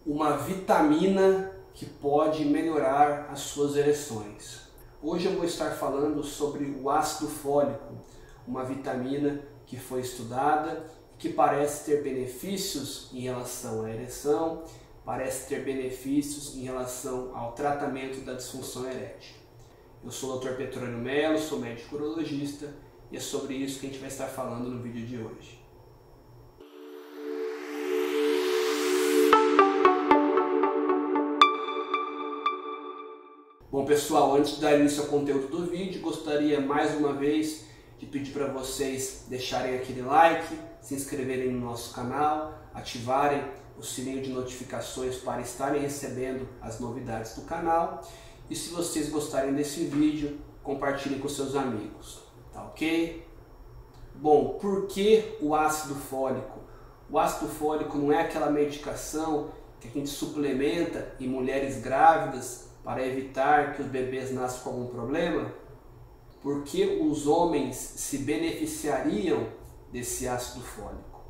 uma vitamina que pode melhorar as suas ereções. Hoje eu vou estar falando sobre o ácido fólico, uma vitamina que foi estudada e que parece ter benefícios em relação à ereção, parece ter benefícios em relação ao tratamento da disfunção erétil. Eu sou o Dr. Petrônio Melo, sou médico urologista e é sobre isso que a gente vai estar falando no vídeo de hoje. Bom pessoal, antes de dar início ao conteúdo do vídeo, gostaria mais uma vez de pedir para vocês deixarem aquele like, se inscreverem no nosso canal, ativarem o sininho de notificações para estarem recebendo as novidades do canal. E se vocês gostarem desse vídeo, compartilhem com seus amigos, tá ok? Bom, por que o ácido fólico? O ácido fólico não é aquela medicação que a gente suplementa em mulheres grávidas para evitar que os bebês nasçam com algum problema? Por que os homens se beneficiariam desse ácido fólico?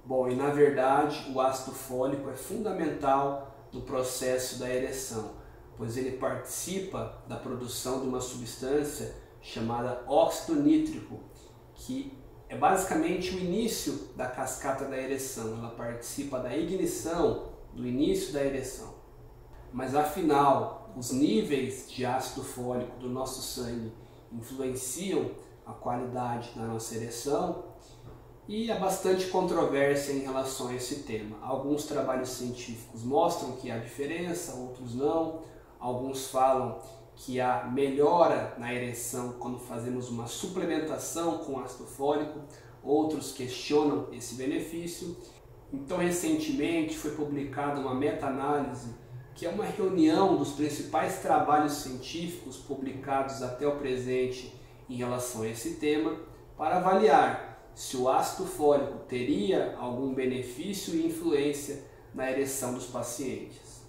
Bom, e na verdade o ácido fólico é fundamental no processo da ereção, pois ele participa da produção de uma substância chamada óxido nítrico, que é basicamente o início da cascata da ereção. Ela participa da ignição do início da ereção. Mas afinal, os níveis de ácido fólico do nosso sangue influenciam a qualidade da nossa ereção? E há bastante controvérsia em relação a esse tema. Alguns trabalhos científicos mostram que há diferença, outros não. Alguns falam que há melhora na ereção quando fazemos uma suplementação com ácido fólico, outros questionam esse benefício. Então, recentemente foi publicada uma meta-análise, que é uma reunião dos principais trabalhos científicos publicados até o presente em relação a esse tema, para avaliar se o ácido fólico teria algum benefício e influência na ereção dos pacientes.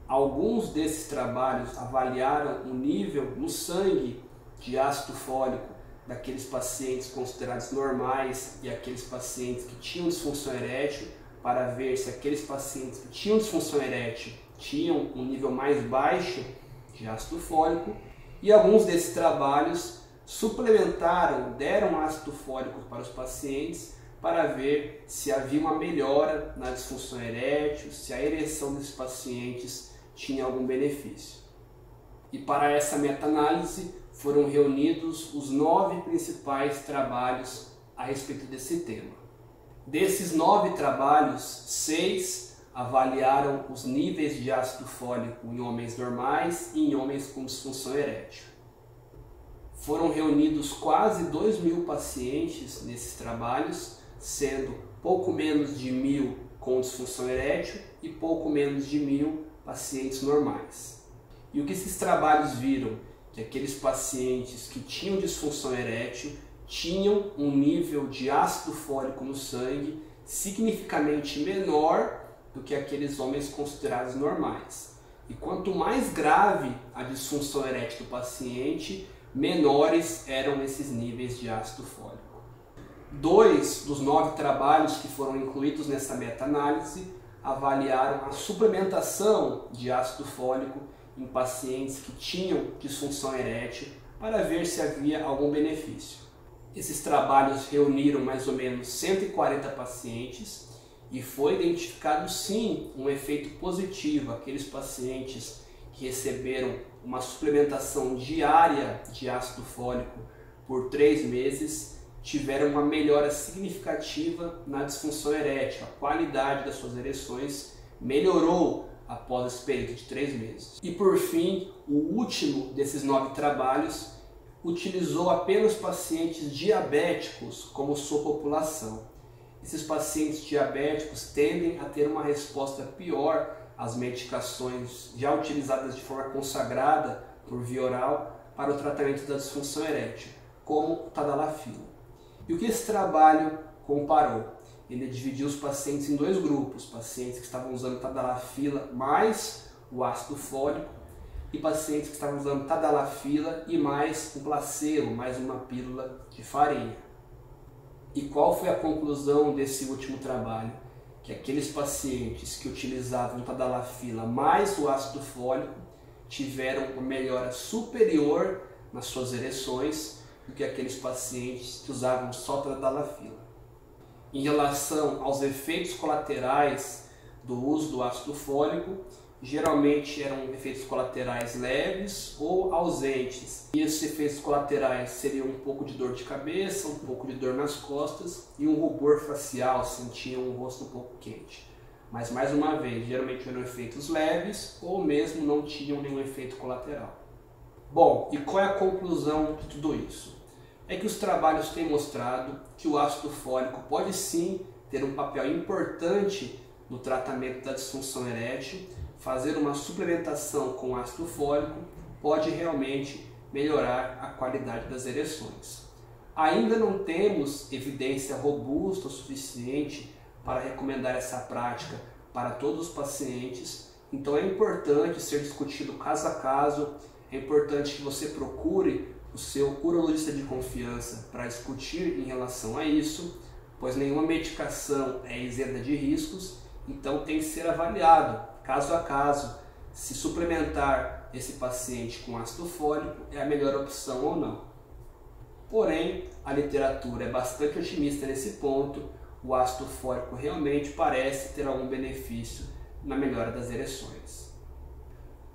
Alguns desses trabalhos avaliaram o nível no sangue de ácido fólico daqueles pacientes considerados normais e aqueles pacientes que tinham disfunção erétil, para ver se aqueles pacientes que tinham disfunção erétil tinham um nível mais baixo de ácido fólico, e alguns desses trabalhos suplementaram, deram ácido fólico para os pacientes para ver se havia uma melhora na disfunção erétil, se a ereção desses pacientes tinha algum benefício. E para essa meta-análise foram reunidos os 9 principais trabalhos a respeito desse tema. Desses 9 trabalhos, 6 avaliaram os níveis de ácido fólico em homens normais e em homens com disfunção erétil. Foram reunidos quase 2.000 pacientes nesses trabalhos, sendo pouco menos de 1.000 com disfunção erétil e pouco menos de 1.000 pacientes normais. E o que esses trabalhos viram? Que aqueles pacientes que tinham disfunção erétil tinham um nível de ácido fólico no sangue significativamente menor do que aqueles homens considerados normais. E quanto mais grave a disfunção erétil do paciente, menores eram esses níveis de ácido fólico. 2 dos 9 trabalhos que foram incluídos nessa meta-análise avaliaram a suplementação de ácido fólico em pacientes que tinham disfunção erétil para ver se havia algum benefício. Esses trabalhos reuniram mais ou menos 140 pacientes e foi identificado sim um efeito positivo. Aqueles pacientes que receberam uma suplementação diária de ácido fólico por 3 meses tiveram uma melhora significativa na disfunção erétil. A qualidade das suas ereções melhorou após esse período de 3 meses. E por fim, o último desses 9 trabalhos utilizou apenas pacientes diabéticos como sua população. Esses pacientes diabéticos tendem a ter uma resposta pior às medicações já utilizadas de forma consagrada por via oral para o tratamento da disfunção erétil, como o tadalafila. E o que esse trabalho comparou? Ele dividiu os pacientes em 2 grupos, pacientes que estavam usando tadalafila mais o ácido fólico e pacientes que estavam usando tadalafila e mais um placebo, mais uma pílula de farinha. E qual foi a conclusão desse último trabalho? que aqueles pacientes que utilizavam tadalafila mais o ácido fólico tiveram uma melhora superior nas suas ereções do que aqueles pacientes que usavam só tadalafila. Em relação aos efeitos colaterais do uso do ácido fólico, geralmente eram efeitos colaterais leves ou ausentes. E esses efeitos colaterais seriam um pouco de dor de cabeça, um pouco de dor nas costas e um rubor facial, sentiam o rosto um pouco quente. Mas mais uma vez, geralmente eram efeitos leves ou mesmo não tinham nenhum efeito colateral. Bom, e qual é a conclusão de tudo isso? É que os trabalhos têm mostrado que o ácido fólico pode sim ter um papel importante no tratamento da disfunção erétil. Fazer uma suplementação com ácido fólico pode realmente melhorar a qualidade das ereções. Ainda não temos evidência robusta o suficiente para recomendar essa prática para todos os pacientes, então é importante ser discutido caso a caso, é importante que você procure o seu urologista de confiança para discutir em relação a isso, pois nenhuma medicação é isenta de riscos, então tem que ser avaliado caso a caso se suplementar esse paciente com ácido fólico é a melhor opção ou não. Porém, a literatura é bastante otimista nesse ponto, o ácido fólico realmente parece ter algum benefício na melhora das ereções.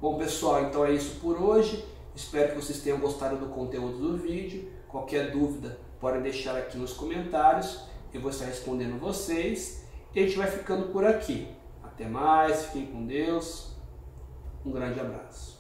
Bom pessoal, então é isso por hoje, espero que vocês tenham gostado do conteúdo do vídeo, qualquer dúvida podem deixar aqui nos comentários, eu vou estar respondendo vocês e a gente vai ficando por aqui. Até mais, fiquem com Deus, um grande abraço.